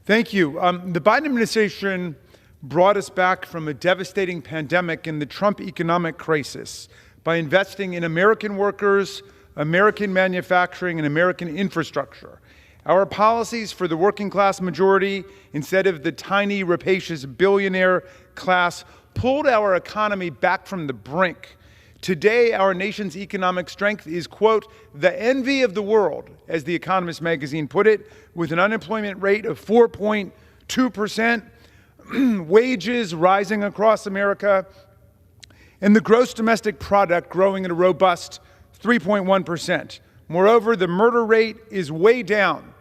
Thank you. The Biden administration brought us back from a devastating pandemic and the Trump economic crisis by investing in American workers, American manufacturing, and American infrastructure. Our policies for the working class majority, instead of the tiny, rapacious billionaire class, pulled our economy back from the brink. Today, our nation's economic strength is, quote, the envy of the world, as The Economist magazine put it, with an unemployment rate of 4.2%, wages rising across America, and the gross domestic product growing at a robust 3.1%. Moreover, the murder rate is way down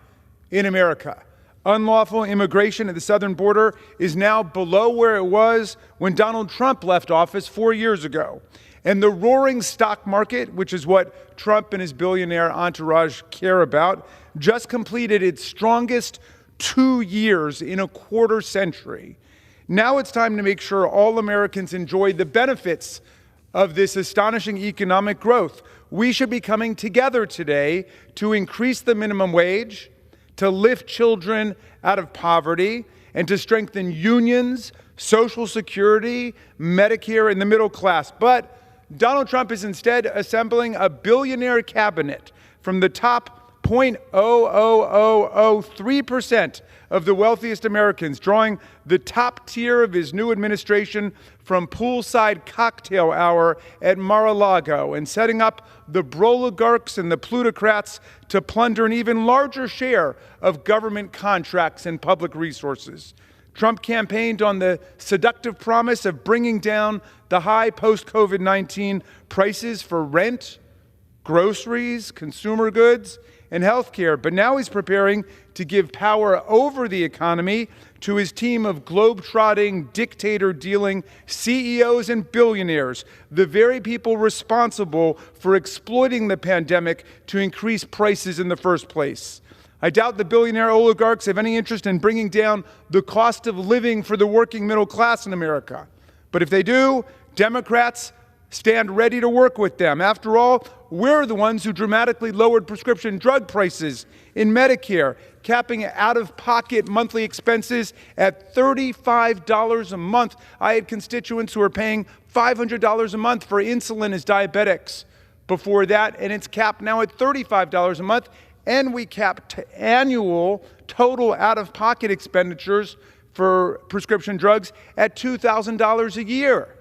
in America. Unlawful immigration at the southern border is now below where it was when Donald Trump left office 4 years ago. And the roaring stock market, which is what Trump and his billionaire entourage care about, just completed its strongest 2 years in a quarter century. Now it's time to make sure all Americans enjoy the benefits of this astonishing economic growth. We should be coming together today to increase the minimum wage, to lift children out of poverty, and to strengthen unions, Social Security, Medicare, and the middle class. But Donald Trump is instead assembling a billionaire cabinet from the top 0.00003% of the wealthiest Americans, drawing the top tier of his new administration from poolside cocktail hour at Mar-a-Lago and setting up the broligarchs and the plutocrats to plunder an even larger share of government contracts and public resources. Trump campaigned on the seductive promise of bringing down the high post-COVID-19 prices for rent, groceries, consumer goods, and health care. But now he's preparing to give power over the economy to his team of globe-trotting, dictator-dealing CEOs and billionaires, the very people responsible for exploiting the pandemic to increase prices in the first place. I doubt the billionaire oligarchs have any interest in bringing down the cost of living for the working middle class in America. But if they do, Democrats stand ready to work with them. After all, we're the ones who dramatically lowered prescription drug prices in Medicare, capping out-of-pocket monthly expenses at $35 a month. I had constituents who were paying $500 a month for insulin as diabetics before that, and it's capped now at $35 a month. And we capped annual total out-of-pocket expenditures for prescription drugs at $2,000 a year.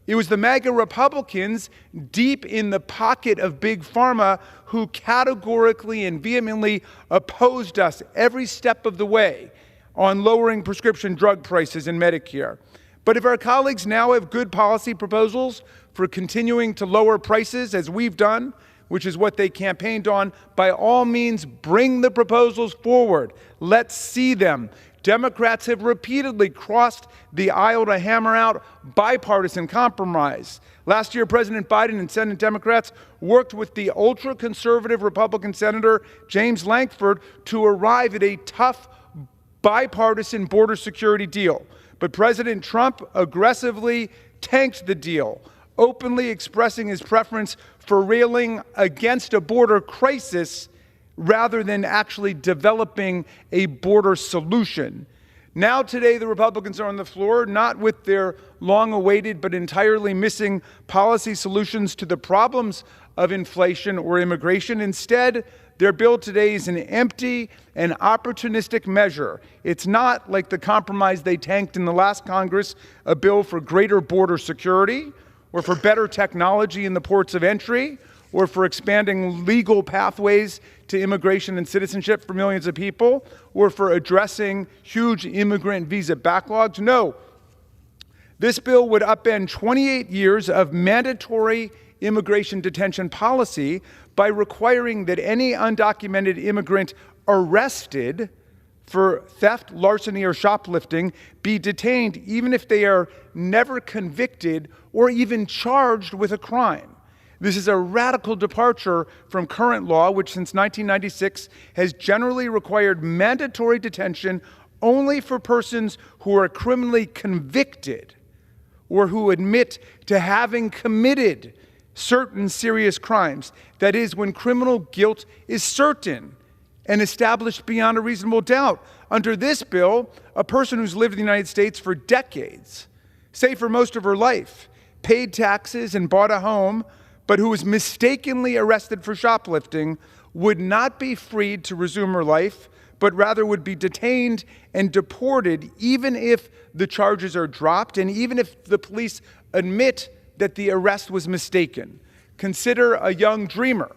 It was the MAGA Republicans deep in the pocket of Big Pharma who categorically and vehemently opposed us every step of the way on lowering prescription drug prices in Medicare. But if our colleagues now have good policy proposals for continuing to lower prices, as we've done, which is what they campaigned on, by all means, bring the proposals forward. Let's see them. Democrats have repeatedly crossed the aisle to hammer out bipartisan compromise. Last year, President Biden and Senate Democrats worked with the ultra-conservative Republican Senator James Lankford to arrive at a tough bipartisan border security deal. But President Trump aggressively tanked the deal, openly expressing his preference for railing against a border crisis rather than actually developing a border solution. Now today the Republicans are on the floor, not with their long-awaited but entirely missing policy solutions to the problems of inflation or immigration. Instead, their bill today is an empty and opportunistic measure. It's not like the compromise they tanked in the last Congress, a bill for greater border security, or for better technology in the ports of entry, or for expanding legal pathways to immigration and citizenship for millions of people, or for addressing huge immigrant visa backlogs. No, this bill would upend 28 years of mandatory immigration detention policy by requiring that any undocumented immigrant arrested for theft, larceny, or shoplifting be detained even if they are never convicted or even charged with a crime. This is a radical departure from current law, which since 1996 has generally required mandatory detention only for persons who are criminally convicted or who admit to having committed certain serious crimes. That is, when criminal guilt is certain and established beyond a reasonable doubt. Under this bill, a person who's lived in the United States for decades, say for most of her life, paid taxes and bought a home, but who was mistakenly arrested for shoplifting, would not be freed to resume her life, but rather would be detained and deported even if the charges are dropped and even if the police admit that the arrest was mistaken. Consider a young dreamer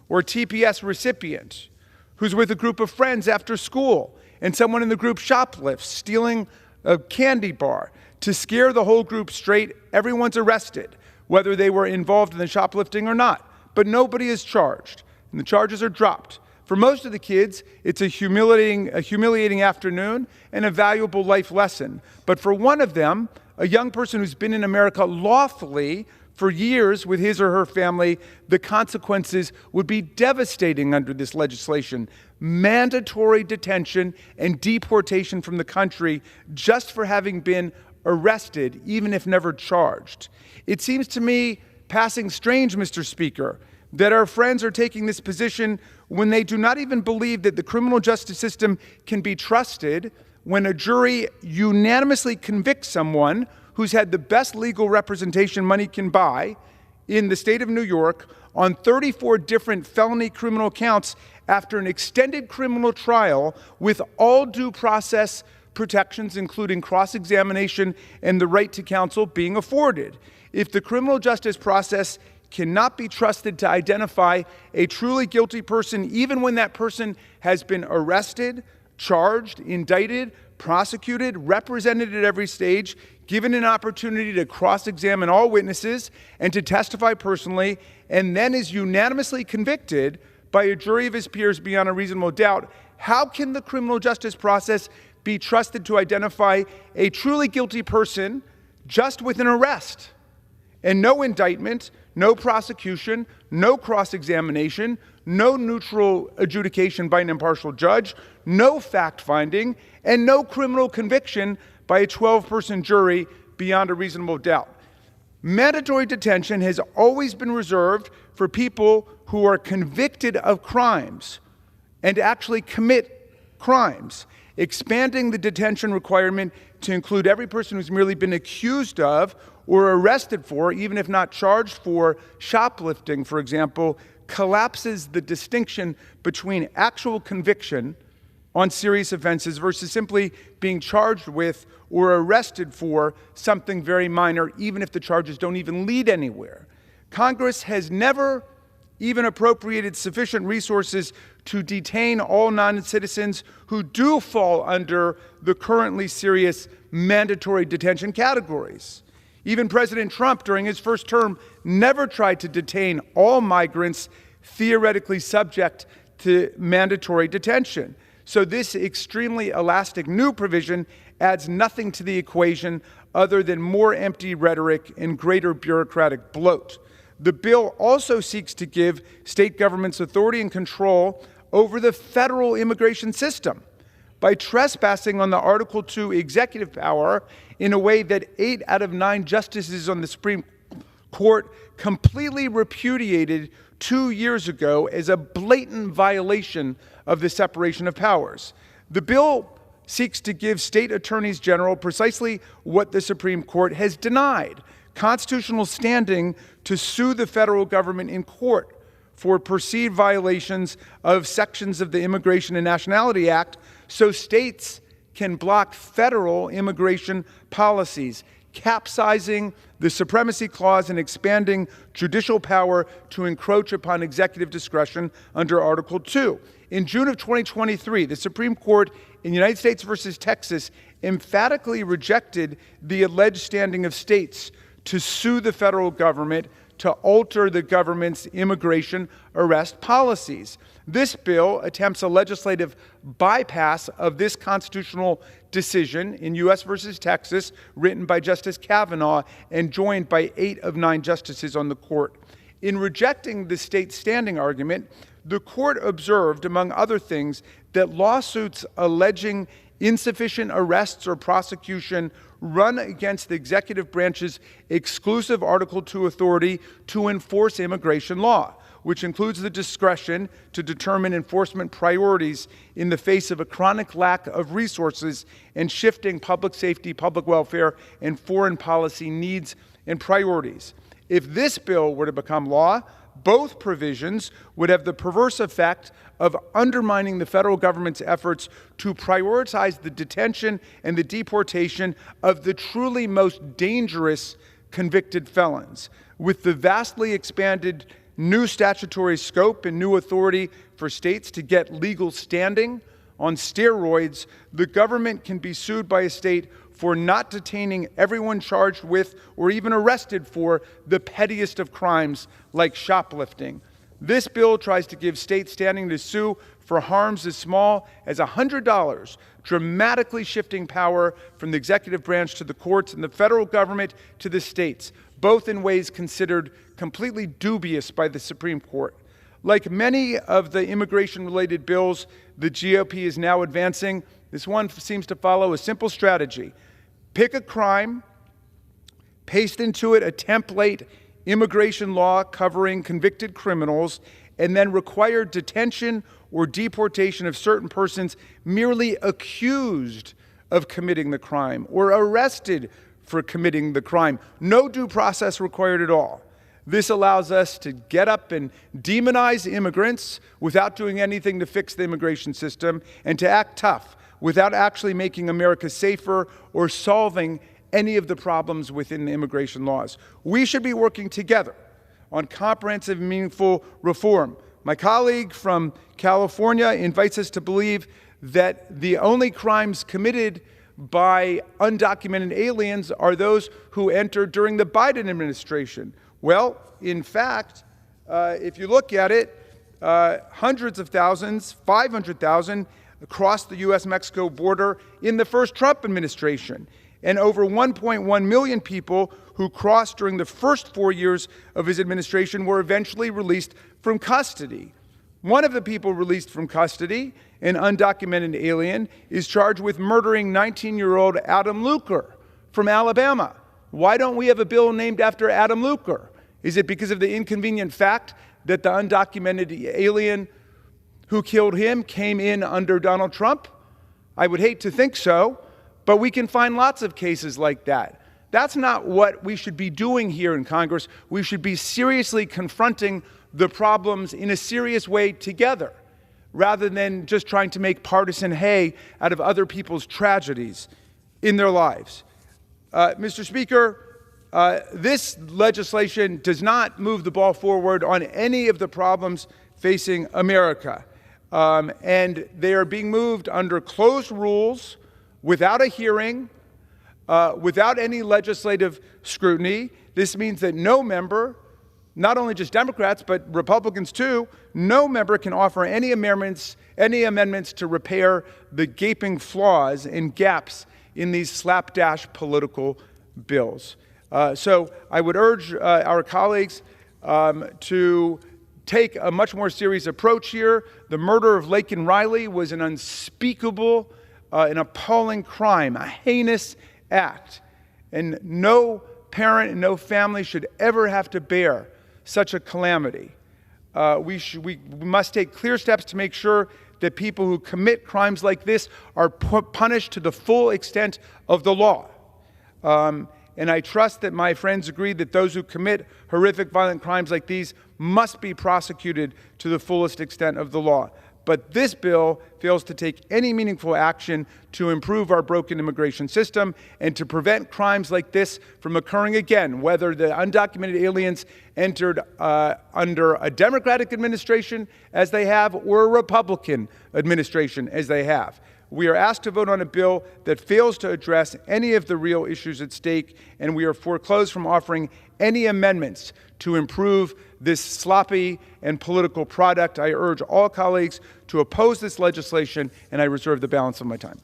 or TPS recipient who's with a group of friends after school and someone in the group shoplifts, stealing a candy bar. To scare the whole group straight, everyone's arrested, whether they were involved in the shoplifting or not. But nobody is charged, and the charges are dropped. For most of the kids, it's a humiliating afternoon and a valuable life lesson. But for one of them, a young person who's been in America lawfully for years with his or her family, the consequences would be devastating under this legislation. Mandatory detention and deportation from the country just for having been arrested, even if never charged. It seems to me passing strange, Mr. Speaker, that our friends are taking this position when they do not even believe that the criminal justice system can be trusted when a jury unanimously convicts someone who's had the best legal representation money can buy in the state of New York on 34 different felony criminal counts after an extended criminal trial with all due process protections, including cross-examination and the right to counsel being afforded. If the criminal justice process cannot be trusted to identify a truly guilty person, even when that person has been arrested, charged, indicted, prosecuted, represented at every stage, given an opportunity to cross-examine all witnesses and to testify personally, and then is unanimously convicted by a jury of his peers beyond a reasonable doubt, how can the criminal justice process be trusted to identify a truly guilty person just with an arrest and no indictment, no prosecution, no cross-examination, no neutral adjudication by an impartial judge, no fact-finding, and no criminal conviction by a 12-person jury beyond a reasonable doubt? Mandatory detention has always been reserved for people who are convicted of crimes and actually commit crimes. Expanding the detention requirement to include every person who's merely been accused of or arrested for, even if not charged for, shoplifting, for example, collapses the distinction between actual conviction on serious offenses versus simply being charged with or arrested for something very minor, even if the charges don't even lead anywhere. Congress has never even appropriated sufficient resources to detain all non-citizens who do fall under the currently serious mandatory detention categories. Even President Trump, during his first term, never tried to detain all migrants theoretically subject to mandatory detention. So this extremely elastic new provision adds nothing to the equation other than more empty rhetoric and greater bureaucratic bloat. The bill also seeks to give state governments authority and control over the federal immigration system by trespassing on the Article 2 executive power in a way that 8 out of 9 justices on the Supreme Court completely repudiated 2 years ago as a blatant violation of the separation of powers. The bill seeks to give state attorneys general precisely what the Supreme Court has denied: constitutional standing to sue the federal government in court for perceived violations of sections of the Immigration and Nationality Act, so states can block federal immigration policies, capsizing the Supremacy Clause and expanding judicial power to encroach upon executive discretion under Article 2. In June of 2023, the Supreme Court in United States versus Texas emphatically rejected the alleged standing of states to sue the federal government to alter the government's immigration arrest policies. This bill attempts a legislative bypass of this constitutional decision in U.S. versus Texas, written by Justice Kavanaugh and joined by 8 of 9 justices on the court. In rejecting the state standing argument, the court observed, among other things, that lawsuits alleging insufficient arrests or prosecution run against the executive branch's exclusive Article 2 authority to enforce immigration law. which includes the discretion to determine enforcement priorities in the face of a chronic lack of resources and shifting public safety, public welfare, and foreign policy needs and priorities. If this bill were to become law, both provisions would have the perverse effect of undermining the federal government's efforts to prioritize the detention and the deportation of the truly most dangerous convicted felons. With the vastly expanded new statutory scope and new authority for states to get legal standing on steroids, the government can be sued by a state for not detaining everyone charged with or even arrested for the pettiest of crimes like shoplifting. This bill tries to give states standing to sue for harms as small as $100, dramatically shifting power from the executive branch to the courts and the federal government to the states, both in ways considered completely dubious by the Supreme Court. Like many of the immigration-related bills the GOP is now advancing, this one seems to follow a simple strategy. Pick a crime, paste into it a template immigration law covering convicted criminals, and then require detention or deportation of certain persons merely accused of committing the crime or arrested for committing the crime. No due process required at all. This allows us to get up and demonize immigrants without doing anything to fix the immigration system, and to act tough without actually making America safer or solving any of the problems within the immigration laws. We should be working together on comprehensive, meaningful reform. My colleague from California invites us to believe that the only crimes committed by undocumented aliens are those who entered during the Biden administration. Well, in fact, if you look at it, hundreds of thousands, 500,000, across the U.S.-Mexico border in the first Trump administration, and over 1.1 million people who crossed during the first 4 years of his administration were eventually released from custody. One of the people released from custody, an undocumented alien, is charged with murdering 19-year-old Adam Luker from Alabama. Why don't we have a bill named after Adam Luker? Is it because of the inconvenient fact that the undocumented alien who killed him came in under Donald Trump? I would hate to think so, but we can find lots of cases like that. That's not what we should be doing here in Congress. We should be seriously confronting the problems in a serious way together, rather than just trying to make partisan hay out of other people's tragedies in their lives. Mr. Speaker, this legislation does not move the ball forward on any of the problems facing America. And they are being moved under closed rules, without a hearing, without any legislative scrutiny. This means that no member, not only just Democrats, but Republicans too, no member can offer any amendments to repair the gaping flaws and gaps in these slapdash political bills. So I would urge our colleagues to take a much more serious approach here. The murder of Laken Riley was an unspeakable, an appalling crime, a heinous act. And no parent and no family should ever have to bear such a calamity. We must take clear steps to make sure that people who commit crimes like this are punished to the full extent of the law. And I trust that my friends agree that those who commit horrific violent crimes like these must be prosecuted to the fullest extent of the law. But this bill fails to take any meaningful action to improve our broken immigration system and to prevent crimes like this from occurring again, whether the undocumented aliens entered under a Democratic administration, as they have, or a Republican administration, as they have. We are asked to vote on a bill that fails to address any of the real issues at stake, and we are foreclosed from offering any amendments to improve this sloppy and political product. I urge all colleagues to oppose this legislation, and I reserve the balance of my time.